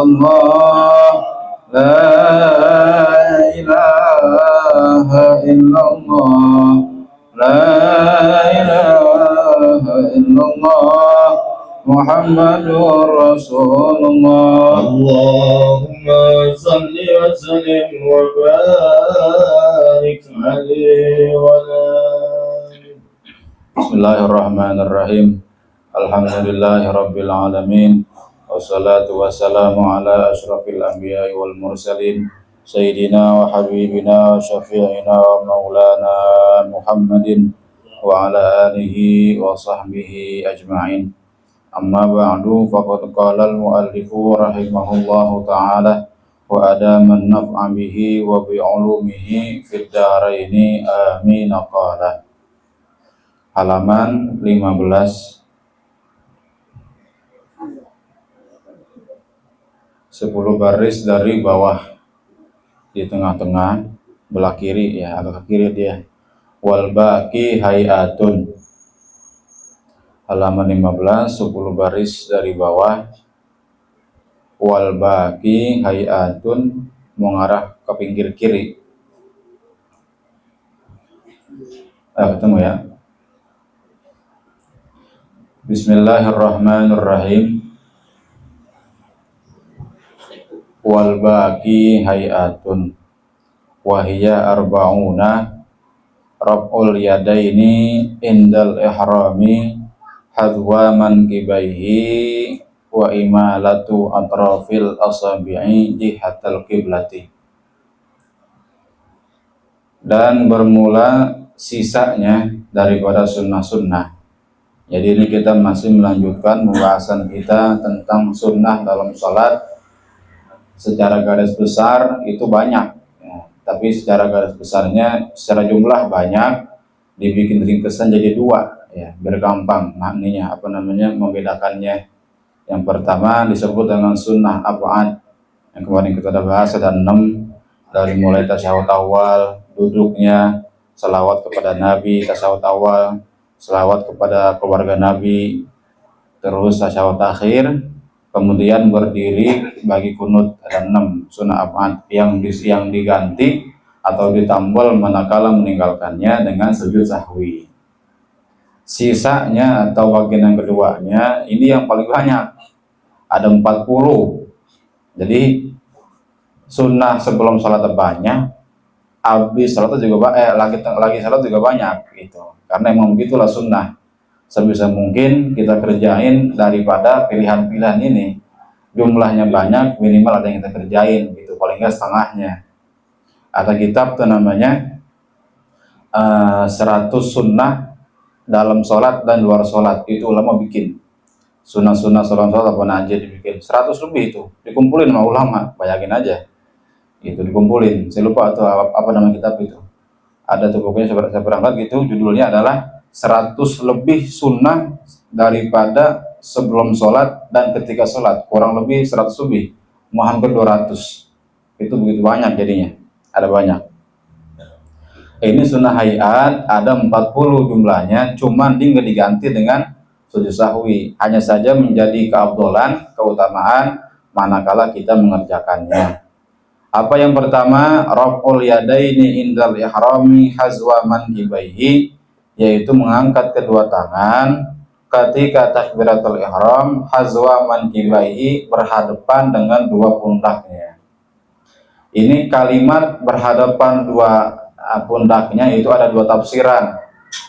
illallah, la ilaha illallah, la ilaha illallah, Muhammadur Rasulullah. Allahumma salli wa sallim wa barik alaihi wa alihi. Bismillahirrahmanirrahim. Alhamdulillahi rabbil alamin. Wassalatu wassalamu ala asyrafil anbiya'i wal mursalin sayyidina wa habibina wa syafi'ina wa maulana Muhammadin wa ala alihi wa sahbihi ajma'in. Amma ba'du, faqad qala al-muallifu rahimahullahu ta'ala wa adaman naf'a bihi wa bi'ulumihi fid dharaini amin. Qala halaman 15, 10 baris dari bawah, di tengah-tengah belah kiri ya, agak ke kiri dia. Wal baqi hayatun, halaman 15, 10 baris dari bawah. Wal baqi hayatun, mengarah ke pinggir kiri. Ketemu ya. Bismillahirrahmanirrahim. Wal baqi hayatun wahiyya arba'una raf'ul yadaini indal ihrami hadwa mankibaihi wa imalatu atrafil asabi'i jihatal qiblati. Dan bermula sisanya daripada sunnah-sunnah. Jadi ini kita masih melanjutkan pembahasan kita tentang sunnah dalam sholat. Secara garis besar itu banyak ya, tapi secara garis besarnya, secara jumlah banyak, dibikin ringkesan jadi dua ya, biar gampang maknanya membedakannya. Yang pertama disebut dengan sunnah ab'ad, yang kemarin kita udah bahas, ada 6, dari mulai tasyahud awal, duduknya, salawat kepada Nabi, tasyahud awal, salawat kepada keluarga Nabi, terus tasyahud akhir, kemudian berdiri bagi kunut. Ada 6 sunnah ab'ad yang diganti atau ditambal manakala meninggalkannya dengan sujud sahwi. Sisanya atau bagian yang keduanya ini yang paling banyak, ada 40. Jadi sunnah sebelum sholat banyak, habis sholat juga lagi sholat juga banyak gitu. Karena emang begitulah sunnah. Sebisa mungkin kita kerjain daripada pilihan-pilihan ini. Jumlahnya banyak, minimal ada yang kita kerjain gitu, paling nggak setengahnya. Ada kitab tuh namanya 100 sunnah dalam sholat dan luar sholat. Itu ulama bikin sunnah-sunnah sholat apa aja dibikin 100 lebih, itu dikumpulin sama ulama, bayangin aja itu dikumpulin. Saya lupa atau apa nama kitab itu, ada tuh pokoknya saya berangkat gitu, judulnya adalah 100 lebih sunnah daripada sebelum sholat dan ketika sholat, kurang lebih 100 lebih, mau hampir 200. Itu begitu banyak jadinya, ada banyak. Ini sunnah hayat ada 40 jumlahnya, cuman dia nggak diganti dengan sujud sahwi, hanya saja menjadi keabdolan, keutamaan manakala kita mengerjakannya. Apa yang pertama? Raf'ul yadaini indal ihrami hazwa mankibaihi, yaitu mengangkat kedua tangan ketika takbiratul ihram hazwa mankibaihi, berhadapan dengan dua pundaknya. Ini kalimat berhadapan dua pundaknya itu ada dua tafsiran.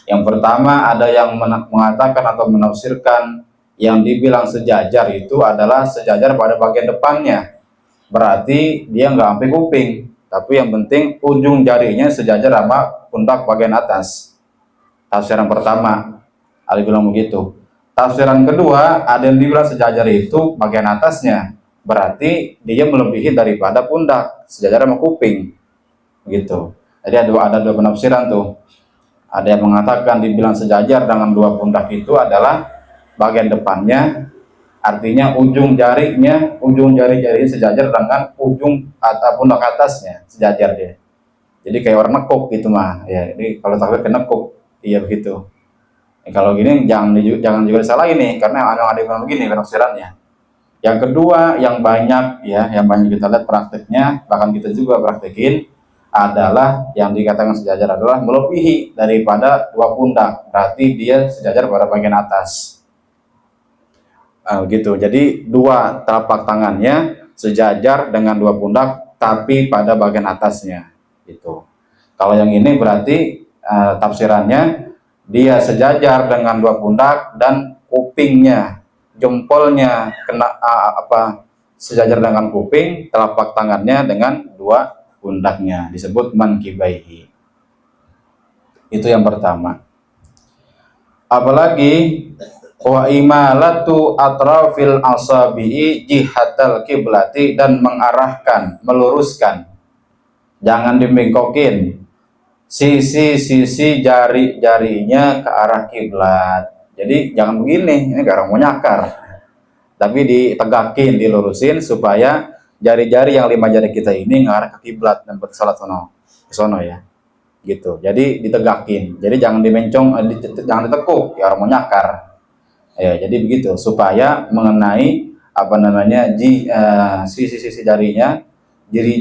Yang pertama, ada yang mengatakan atau menafsirkan yang dibilang sejajar itu adalah sejajar pada bagian depannya, berarti dia nggak sampai kuping, tapi yang penting ujung jarinya sejajar sama pundak bagian atas. Tafsiran pertama ada bilang begitu. Tafsiran kedua, ada yang dibilang sejajar itu bagian atasnya, berarti dia melebihi daripada pundak, sejajar sama kuping gitu. Jadi ada dua penafsiran tuh. Ada yang mengatakan dibilang sejajar dengan dua pundak itu adalah bagian depannya, artinya ujung jari-jari sejajar dengan ujung pundak atasnya, sejajar dia. Jadi kayak orang nekuk gitu mah ya. Jadi kalau takbir ke nekuk, iya begitu. Kalau gini jangan juga disalahin nih, karena ada yang bilang begini penafsirannya. Yang kedua, yang banyak ya, yang banyak kita lihat prakteknya, bahkan kita juga praktekin, adalah yang dikatakan sejajar adalah melebihi daripada dua pundak. Berarti dia sejajar pada bagian atas. Gitu. Jadi dua telapak tangannya sejajar dengan dua pundak, tapi pada bagian atasnya. Gitu. Kalau yang ini berarti tafsirannya dia sejajar dengan dua pundak dan kupingnya, jempolnya kena sejajar dengan kuping, telapak tangannya dengan dua pundaknya, disebut mankibaihi. Itu yang pertama. Apalagi wa imalatu atrafil asabi'i jihatal kiblati, dan mengarahkan, meluruskan, jangan dibengkokin sisi-sisi jari-jarinya ke arah kiblat. Jadi jangan begini, ini garang mau nyakar, tapi ditegakin, dilurusin supaya jari-jari yang 5 jari kita ini ngarah ke kiblat dan bersalat sono ya. Gitu. Jadi ditegakin. Jadi jangan dimencong, jangan ditekuk, ya orang mau nyakar. Ya, jadi begitu supaya mengenai sisi-sisi jarinya, jari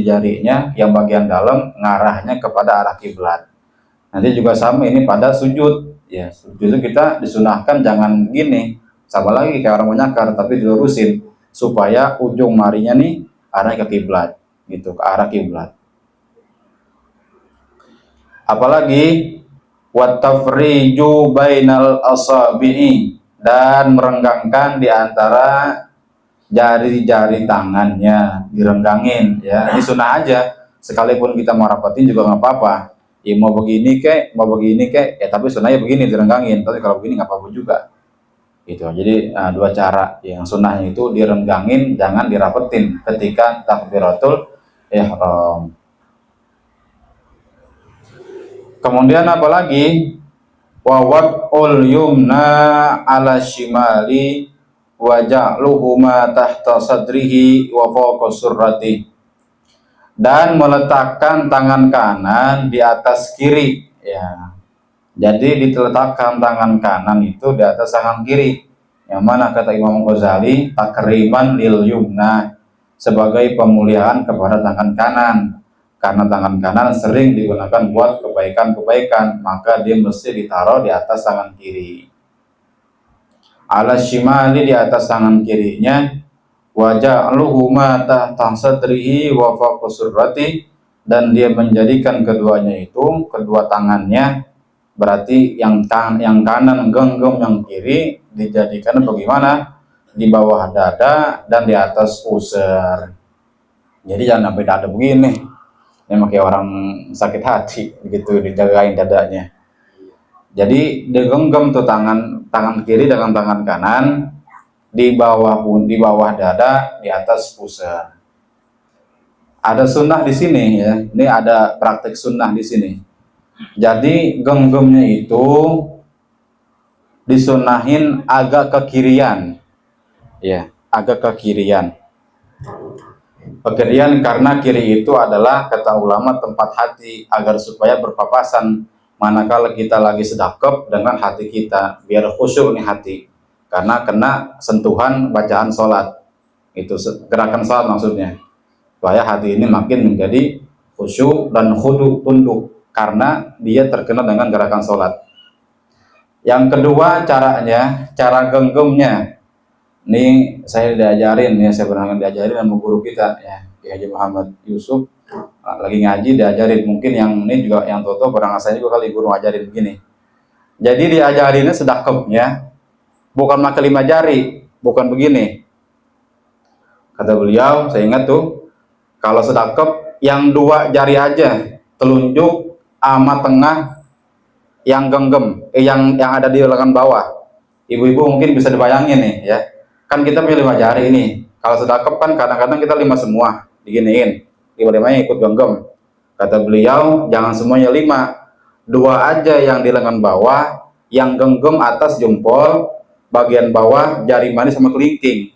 jarinya yang bagian dalam ngarahnya kepada arah kiblat. Nanti juga sama ini pada sujud. Ya, sujud itu kita disunahkan jangan gini, sama lagi kayak orang mau nyakar, tapi dilurusin supaya ujung marinya nih arahnya ke kiblat, gitu, ke arah kiblat. Apalagi watafriju bainal asabi'i, dan merenggangkan di antara jari-jari tangannya, direnggangin ya. Ini sunnah aja, sekalipun kita mau rapatin juga nggak apa-apa ya, mau begini kek ya, tapi sunnahnya begini direnggangin, tapi kalau begini nggak apa-apa juga gitu. Jadi dua cara, yang sunnahnya itu direnggangin, jangan dirapetin ketika takbiratul ihram. Kemudian apalagi wawab'ul yumna ala shimali wa ja'luhuma tahta sadrihi wa fawqa surrati, dan meletakkan tangan kanan di atas kiri ya. Jadi diletakkan tangan kanan itu di atas tangan kiri, yang mana kata Imam Ghazali takriman lil yumna, sebagai pemuliaan kepada tangan kanan. Karena tangan kanan sering digunakan buat kebaikan-kebaikan, maka dia mesti ditaruh di atas tangan kiri. Ala shimali, di atas tangan kirinya, wa ja'luhuma tahta sadrihi wa fawqa surrati, dan dia menjadikan keduanya itu, kedua tangannya, berarti yang kanan genggam, yang kiri dijadikan bagaimana? Di bawah dada dan di atas pusar. Jadi jangan sampai dada begini. Ini kayak orang sakit hati begitu, dijagain dadanya. Jadi digenggam tuh tangan kiri dengan tangan kanan di bawah dada, di atas pusar. Ada sunnah di sini ya. Ini ada praktek sunnah di sini. Jadi genggamnya itu disunnahin agak ke kirian. Ya, agak ke kirian. Kekirian karena kiri itu adalah, kata ulama, tempat hati, agar supaya berpapasan manakala kita lagi sedekap dengan hati kita, biar khusyuk nih hati, karena kena sentuhan bacaan sholat, itu gerakan sholat maksudnya, supaya hati ini makin menjadi khusyuk dan khudu, tunduk, karena dia terkena dengan gerakan sholat. Yang kedua caranya, cara genggamnya. Ini saya diajarin ya, saya pernah diajarin sama guru kita ya, Haji Muhammad Yusuf, lagi ngaji diajarin. Mungkin yang ini juga yang Toto pernah ngasih juga kali, guru ngajarin begini. Jadi diajarinnya sedekapnya bukan pakai 5 jari, bukan begini. Kata beliau, saya ingat tuh, kalau sedekap yang 2 jari aja, telunjuk sama tengah yang genggam, yang ada di lengan bawah. Ibu-ibu mungkin bisa dibayangin nih ya. Kan kita punya 5 jari ini. Kalau sedekap kan kadang-kadang kita 5 semua, diginiin. 5-5-nya ikut genggam. Kata beliau, jangan semuanya 5. 2 aja yang di lengan bawah, yang genggam atas jempol, bagian bawah jari manis sama kelingking.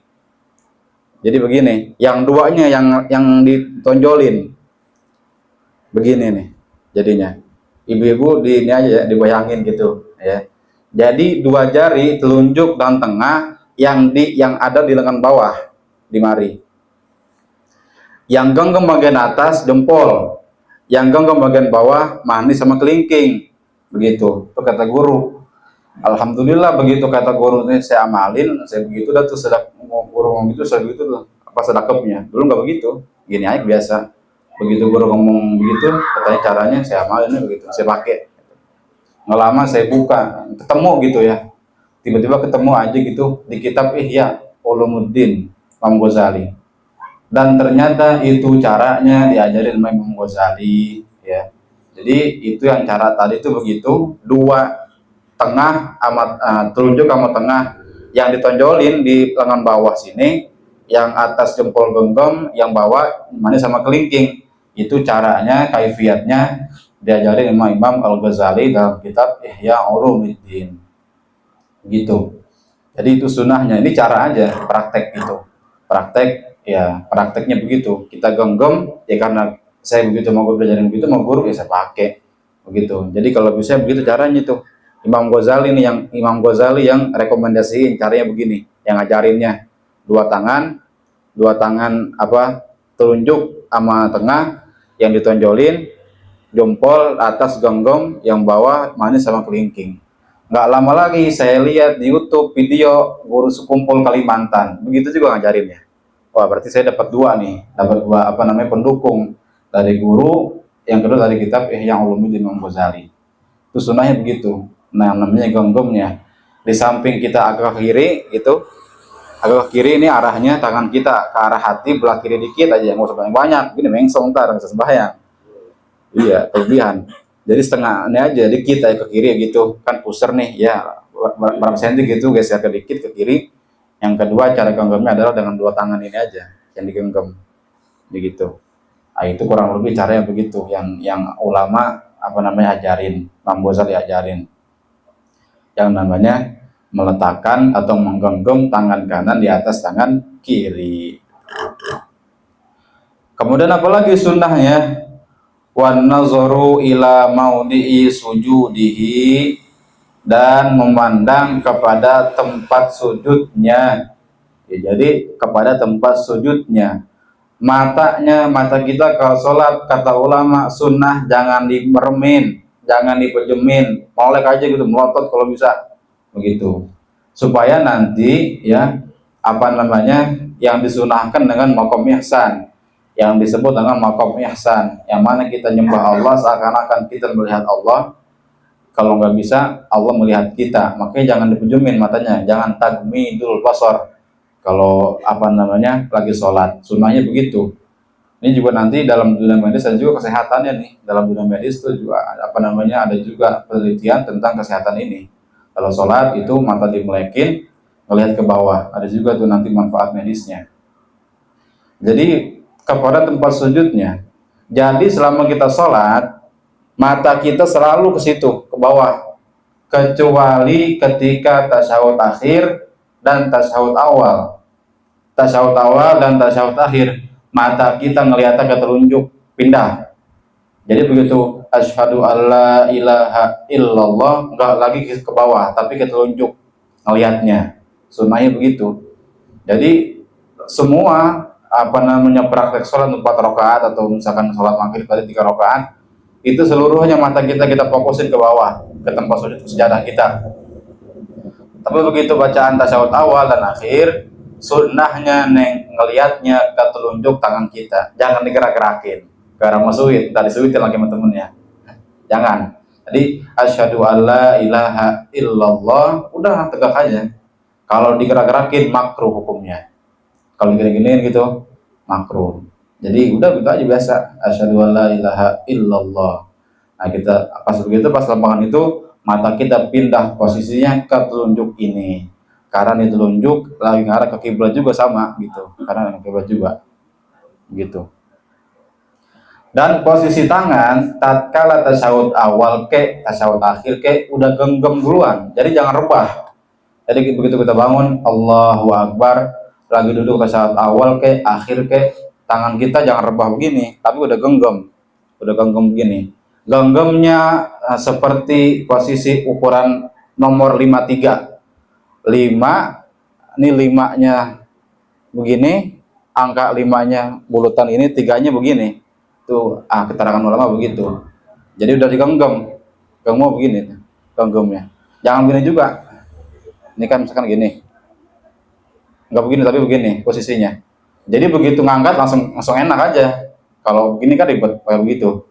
Jadi begini, yang 2-nya yang ditonjolin. Begini nih jadinya. Ibu-ibu ini aja ya, dibayangin gitu ya. Jadi 2 jari telunjuk dan tengah yang ada di lengan bawah di mari. Yang genggam bagian atas jempol, yang genggam bagian bawah manis sama kelingking. Begitu, itu kata guru. Alhamdulillah begitu kata guru ini saya amalin, saya begitu dah tuh sedap guru ngomong itu saya begitu tuh apa sedekapnya. Dulu nggak begitu, gini aja biasa. Begitu guru ngomong begitu, katanya caranya saya amalin begitu, saya pakai. Nggak lama saya buka, ketemu gitu ya. Tiba-tiba ketemu aja gitu di kitab Ihya Ulumuddin Imam Ghazali. Dan ternyata itu caranya diajarin sama Imam Ghazali ya. Jadi itu yang cara tadi itu begitu, dua tengah amat telunjuk sama tengah yang ditonjolin di lengan bawah sini, yang atas jempol genggam, yang bawah manis sama kelingking. Itu caranya, kaifiatnya diajarin sama Imam Al-Ghazali dalam kitab Ihya Ulumuddin. Gitu. Jadi itu sunnahnya. Ini cara aja praktek gitu. Praktek ya, prakteknya begitu. Kita genggam ya karena saya begitu mau belajarin begitu mau guru ya saya pakai begitu. Jadi kalau bisa begitu caranya tuh. Imam Ghazali yang rekomendasiin caranya begini, yang ngajarinnya dua tangan apa telunjuk sama tengah yang ditonjolin, jempol atas genggam, yang bawah manis sama kelingking. Nggak lama lagi saya lihat di YouTube video guru sekumpul Kalimantan, begitu juga ngajarinnya. Wah berarti saya dapat dua nih, dapat dua apa namanya pendukung dari guru, yang kedua dari kitab Ihya Ulumuddin Imam Ghazali. Itu sunnahnya begitu. Nah, yang namanya genggamnya di samping kita agak ke kiri itu, agak ke kiri ini arahnya tangan kita ke arah hati belah kiri dikit aja, nggak usah banyak-banyak. Gini mengsong ntar bisa sembahyang. Iya, kelebihan. Jadi setengahnya aja dikit aja ke kiri gitu. Kan pusar nih, ya berapa senti gitu geser ke dikit ke kiri. Yang kedua cara genggamnya adalah dengan dua tangan ini aja yang digenggam. Begitu. Nah, itu kurang lebih caranya begitu yang ulama apa namanya ajarin, Imam Ghazali ajarin. Yang namanya meletakkan atau menggenggam tangan kanan di atas tangan kiri. Kemudian apalagi sunnahnya? Wan nazaru ila maudi'i sujudihi, dan memandang kepada tempat sujudnya. Ya, jadi kepada tempat sujudnya. Mata kita kalau sholat kata ulama sunnah jangan dimermin, jangan dipejemin, molek aja gitu, melotot kalau bisa begitu, supaya nanti ya apa namanya yang disunahkan dengan maqam ihsan, yang disebut dengan maqam ihsan, yang mana kita nyembah Allah seakan-akan kita melihat Allah. Kalau nggak bisa Allah melihat kita, makanya jangan dipejemin matanya, jangan tagmidul basar kalau apa namanya lagi sholat. Sunnahnya begitu. Ini juga nanti dalam dunia medis dan juga kesehatannya nih, dalam dunia medis itu juga apa namanya ada juga penelitian tentang kesehatan ini. Kalau sholat itu mata dimelekin, melihat ke bawah, ada juga tuh nanti manfaat medisnya. Jadi kepada tempat sujudnya. Jadi selama kita sholat, mata kita selalu ke situ, ke bawah, kecuali ketika tasyahud akhir dan tasyahud awal. Tasyahud awal dan tasyahud akhir, mata kita ngeliatnya ke telunjuk, pindah. Jadi begitu asyhadu alla ilaha illallah, enggak lagi ke bawah, tapi ke telunjuk ngelihatnya. Sunnahnya begitu. Jadi semua apa namanya praktek sholat 4 rakaat atau misalkan sholat maghrib tadi 3 rakaat, itu seluruhnya mata kita fokusin ke bawah, ke tempat sujud sejadah kita. Tapi begitu bacaan tasyahud awal dan akhir, sunnahnya ngelihatnya ke telunjuk tangan kita, jangan digerak-gerakin ke arah masuit, tadi suitin lagi temen-temennya, jangan. Jadi asyhadu alla ilaha illallah, udah tegak aja. Kalau digerak-gerakin makruh hukumnya, kalau gini-giniin gitu makruh. Jadi udah gitu aja biasa, asyhadu alla ilaha illallah. Nah kita pas begitu, pas lembangan itu mata kita pindah posisinya ke telunjuk ini, karena ini telunjuk lagi ngarah ke kiblat juga sama gitu, karena ke kiblat juga gitu. Dan posisi tangan tatkala tasyahud awal ke tasyahud akhir ke udah genggam duluan, jadi jangan rebah. Jadi begitu kita bangun Allahu Akbar, lagi duduk tasyahud awal ke akhir ke, tangan kita jangan rebah begini, tapi udah genggam begini. Genggamnya seperti posisi ukuran nomor 53, 5 ini 5-nya begini, angka 5-nya bulutan ini, 3-nya begini. Tuh, keterangan ulama begitu. Jadi udah digenggam. Genggam begini, genggamnya. Jangan begini juga. Ini kan misalkan gini. Enggak begini tapi begini posisinya. Jadi begitu ngangkat langsung enak aja. Kalau begini kan ribet kayak begitu.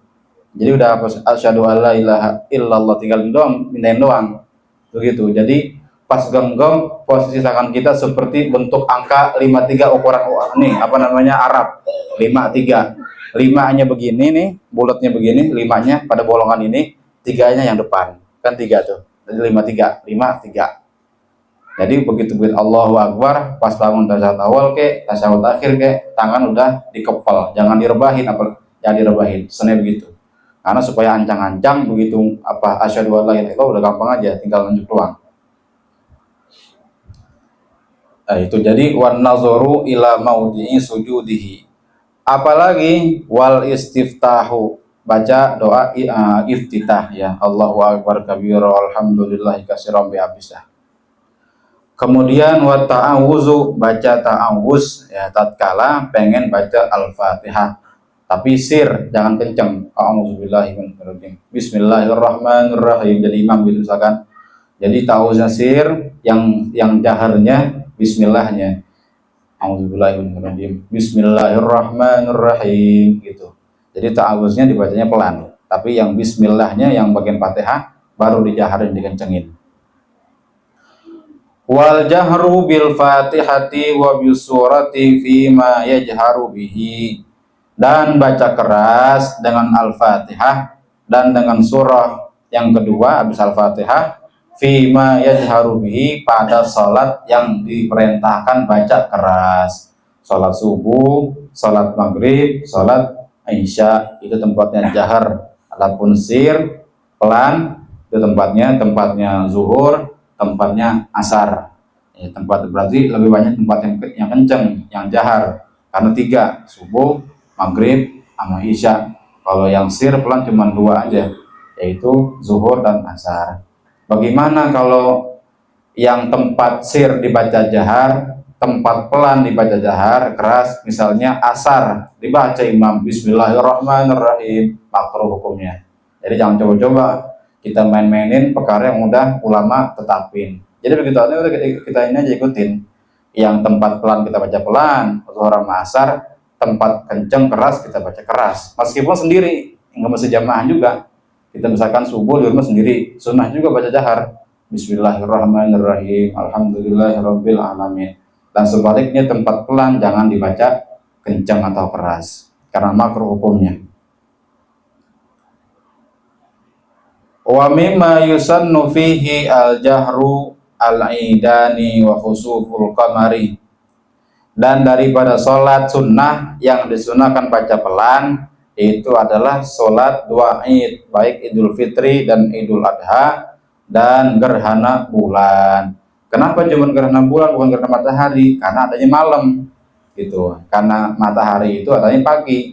Jadi udah asyhadu alla ilaha illallah, tinggal doang, mindahin doang. Begitu. Jadi pas genggam posisi tangan kita seperti bentuk angka 53 ukuran nih apa namanya Arab. 53. 5-nya begini nih, bulatnya begini, 5-nya pada bolongan ini, 3-nya yang depan. Kan 3 tuh. Jadi 53, 5 3. Jadi begitu Allahu Akbar, pas bangun tasyahud awal tasyahud akhir tangan udah dikepal, jangan direbahin jangan direbahin, seneng begitu. Karena supaya ancang-ancang begitu asyhadu alla ilaha illallah udah gampang aja, tinggal lanjut doang. Nah, itu jadi wan nazaru ila maudhi'i sujudihi. Apalagi wal istiftahu, baca doa iftitah ya, Allahu Akbar kabira alhamdulillahi katsiran bihabisah. Kemudian wa ta'awuzu, baca ta'awuz ya tatkala pengen baca Al-Fatihah. Tapi sir, jangan kenceng. A'udzubillahi minasyaitonir rajim. Bismillahirrahmanirrahim. Jadi imam gitu misalkan. Jadi ta'awuznya sir, yang jaharnya bismillahnya. A'udzubillahi minasyaitonir rajim. Bismillahirrahmanirrahim gitu. Jadi ta'awuznya dibacanya pelan, tapi yang bismillahnya yang bagian Fatihah baru dijaharin, dikencengin. Wal jahru bil fatihati wa bisurati fima yajharu bihi, dan baca keras dengan Al-Fatihah dan dengan surah yang kedua habis Al-Fatihah, fima yajharu bihi, pada salat yang diperintahkan baca keras. Salat subuh, salat maghrib, salat isya itu tempatnya jahar. Adapun sir pelan itu tempatnya zuhur, tempatnya asar. Ya, tempat berarti lebih banyak tempat yang kenceng, yang jahar. Karena 3, subuh, maghrib, sama isya. Kalau yang sir pelan cuma 2 aja, yaitu zuhur dan asar. Bagaimana kalau yang tempat sir dibaca jahar, tempat pelan dibaca jahar, keras, misalnya asar dibaca imam bismillahirrahmanirrahim, makruh hukumnya. Jadi jangan coba-coba kita main-mainin perkara yang udah ulama tetapin. Jadi begitu aja udah kita ini aja ikutin. Yang tempat pelan kita baca pelan, atau orang asar tempat kenceng keras kita baca keras. Meskipun sendiri, nggak mesti jamaah juga. Kita misalkan subuh di rumah sendiri, sunnah juga baca jahar. Bismillahirrahmanirrahim, alhamdulillahirabbil alamin. Dan sebaliknya tempat pelan jangan dibaca kenceng atau keras, karena makruh hukumnya. Wa mimma yusannu fihi al-jahru al-idani wa khusuful qamari, dan daripada sholat sunnah yang disunahkan baca pelan itu adalah sholat 2 id, baik Idul Fitri dan Idul Adha dan gerhana bulan. Kenapa cuma gerhana bulan bukan gerhana matahari? Karena adanya malam gitu. Karena matahari itu adanya pagi.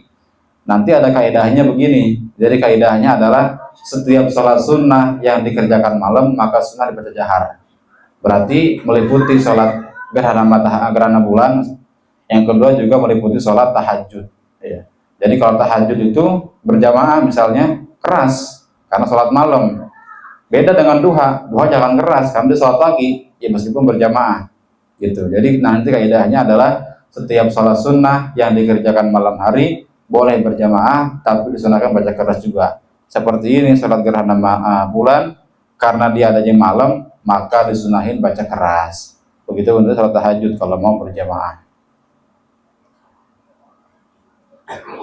Nanti ada kaidahnya begini. Jadi kaidahnya adalah setiap sholat sunnah yang dikerjakan malam maka sunnah dibaca jahar. Berarti meliputi sholat gerhana bulan. Yang kedua juga meliputi sholat tahajud. Ya. Jadi kalau tahajud itu berjamaah misalnya keras karena sholat malam. Beda dengan duha. Duha jangan keras karena dia sholat pagi. Ya meskipun berjamaah. Gitu. Jadi nanti kaidahnya adalah setiap sholat sunnah yang dikerjakan malam hari boleh berjamaah, tapi disunahkan baca keras juga. Seperti ini sholat gerhana bulan, karena dia adanya malam, maka disunahin baca keras. Begitu untuk sholat tahajud kalau mau berjamaah.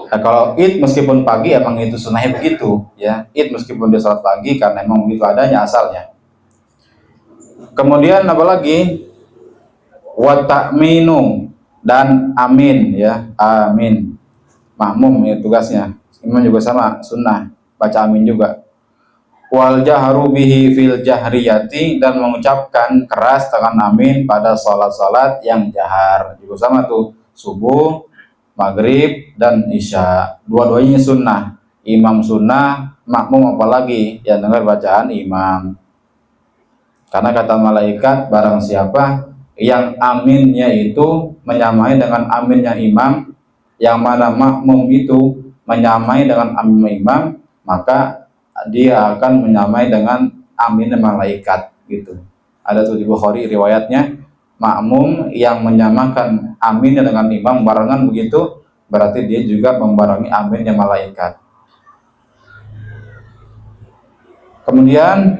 Nah, kalau id meskipun pagi emang itu sunahnya begitu, ya. Id meskipun dia sholat pagi karena emang begitu adanya asalnya. Kemudian apalagi wa ta'minu, dan amin ya, amin. Makmum ya tugasnya. Imam juga sama, sunnah baca amin juga. Wal jahru bihi fil jahriyati, dan mengucapkan keras dengan amin pada salat-salat yang jahar. Juga sama tuh, subuh, maghrib dan isya. Dua-duanya sunnah. Imam sunnah, makmum apalagi yang dengar bacaan imam. Karena kata malaikat, barang siapa yang aminnya itu menyamai dengan aminnya imam, yang mana makmum itu menyamai dengan amin imam, maka dia akan menyamai dengan aminnya malaikat gitu. Ada tuh di Bukhari riwayatnya, makmum yang menyamakan aminnya dengan imam barengan begitu, berarti dia juga membarengi aminnya malaikat. Kemudian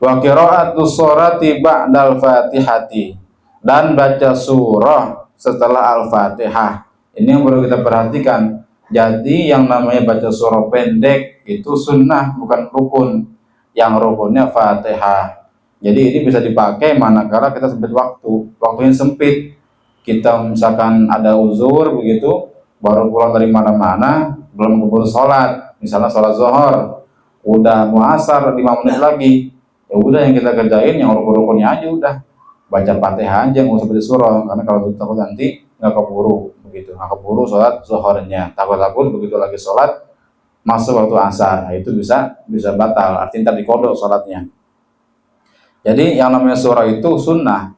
wa qira'atus surati ba'dal fatihati, dan baca surah setelah al-fatihah. Ini yang perlu kita perhatikan. Jadi yang namanya baca surah pendek itu sunnah, bukan rukun. Yang rukunnya fatihah. Jadi ini bisa dipakai manakala kita sempit waktunya sempit. Kita misalkan ada uzur begitu, baru pulang dari mana-mana, belum keburu sholat, misalnya sholat zuhur, udah mau asar 5 menit lagi, ya udah yang kita kerjain yang rukun-rukunnya aja udah, baca fatihah aja, nggak usah baca surah, karena kalau takut nanti nggak keburu begitu, nggak keburu sholat zuhurnya, takut-takut begitu lagi sholat masuk waktu asar, nah, itu bisa batal, artinya tadi kodok sholatnya. Jadi yang namanya surah itu sunnah,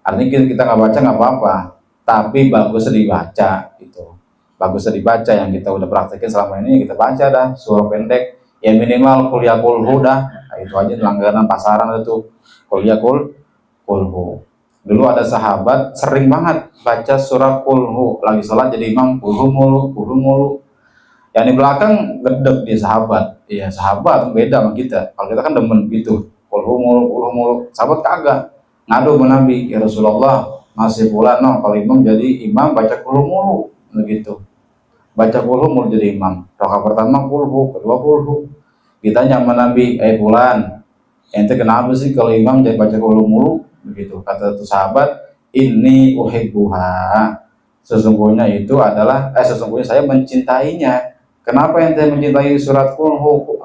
artinya kita nggak baca nggak apa-apa, tapi bagusnya dibaca gitu. Bagusnya dibaca, yang kita udah praktekin selama ini kita baca dah surah pendek, ya minimal qul ya qul hu dah. Nah, itu aja langganan pasaran itu, qul ya qul hu. Dulu ada sahabat sering banget baca surah qul hu, lagi sholat jadi imam qul hu mulu. Yang di belakang gedeg dia sahabat. Iya, sahabat beda sama kita. Kalau kita kan demen gitu, qul hu mulu. Sahabat kagak. Ngadu ke Nabi, ya Rasulullah, masih pula no kalau imam jadi imam baca qul hu mulu begitu. Baca qul hu mulu jadi imam. Rakaat pertama qul hu, kedua qul hu. Ditanya sama Nabi, Fulan, ente kenapa sih kalau imam jadi baca qul hu mulu begitu? Kata tuh sahabat, ini uhibbuha. Sesungguhnya sesungguhnya saya mencintainya. Kenapa ente mencintai surat qul hu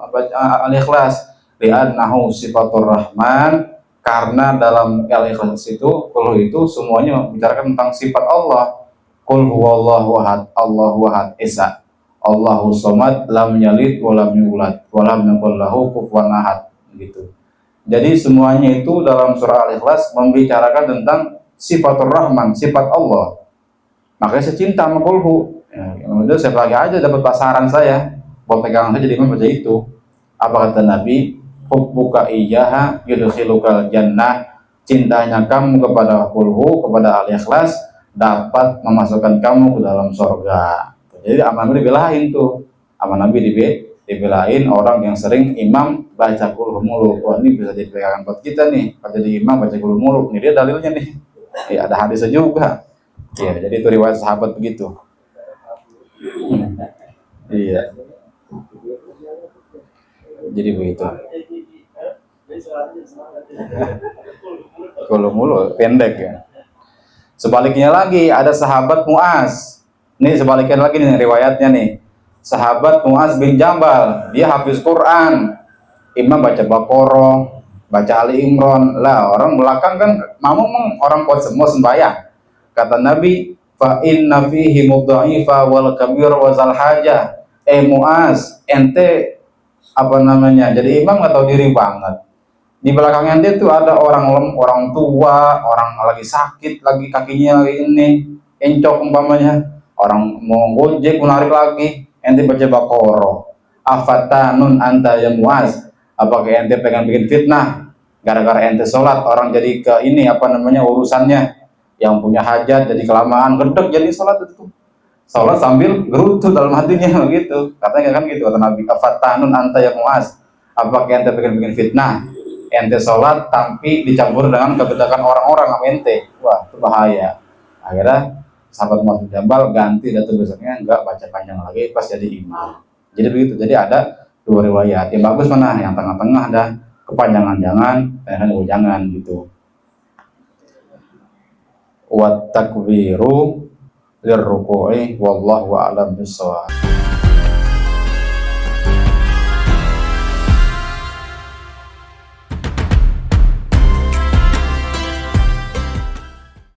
al-ikhlas? Li'annahu sifatur rahman, karena dalam al-ikhlas itu qul hu itu semuanya membicarakan tentang sifat Allah. Qul huwallahu ahad, Allahu ahad, esa, Allahu somad, lam yalid wa lam yulad wa lam yakul lahu kufuwan ahad gitu. Jadi semuanya itu dalam surah Al-Ikhlas membicarakan tentang sifatur rahman, sifat Allah. Makanya saya cinta sama qul hu. Ya, udah saya lagi aja dapat pasaran saya, buat pegangan saya jadi baca itu. Apa kata Nabi? Hubbuka iyyaha yudkhilukal jannah. Cintanya kamu kepada qul hu, kepada Al-Ikhlas, dapat memasukkan kamu ke dalam surga. Jadi aman Nabi dibelain tuh, aman Nabi dibelain orang yang sering imam baca qul hu mulu. Wah, ini bisa jadi pegangan buat kita nih, kalau jadi imam baca qul hu mulu. Ini dia dalilnya nih. Ya, ada hadisnya juga. Ya, jadi itu riwayat sahabat begitu. Iya. Jadi begitu. Qul hu mulu pendek ya. Sebaliknya lagi ada sahabat Muaz. Nih sebaliknya lagi nih riwayatnya nih. Sahabat Muaz bin Jambal, dia hafiz Quran. Imam baca Baqarah, baca Ali Imran. Lah orang belakang kan mau orang kuat semua sembahyang. Kata Nabi, fa inna fihi mudha'ifa wal kabir wa zal hajah. Muaz, ente apa namanya? Jadi imam enggak tahu diri banget. Di belakang ente tuh ada orang tua, orang lagi sakit, lagi kakinya lagi ini encok umpamanya, orang mau gojek menarik lagi, ente baca Baqarah. Afatanun anta ya Muaz, apakah ente pengen bikin fitnah gara-gara ente sholat orang jadi ke ini apa namanya urusannya, yang punya hajat jadi kelamaan gedek jadi sholat itu, sholat sambil gerutu dalam hatinya begitu, katanya kan gitu kata Nabi. Afatanun anta ya Muaz, apakah ente pengen bikin fitnah, ente sholat tapi dicampur dengan kebedakan orang-orang sama ente. Wah, itu bahaya. Akhirnya sahabat Muaz bin Jambal ganti datu besoknya enggak baca panjang lagi pas jadi imam. Jadi begitu. Jadi ada dua riwayat. Yang bagus mana? Yang tengah-tengah ada kepanjangan jangan gitu. Wat takbiru lirruku'i wallahu a'lam bishawab.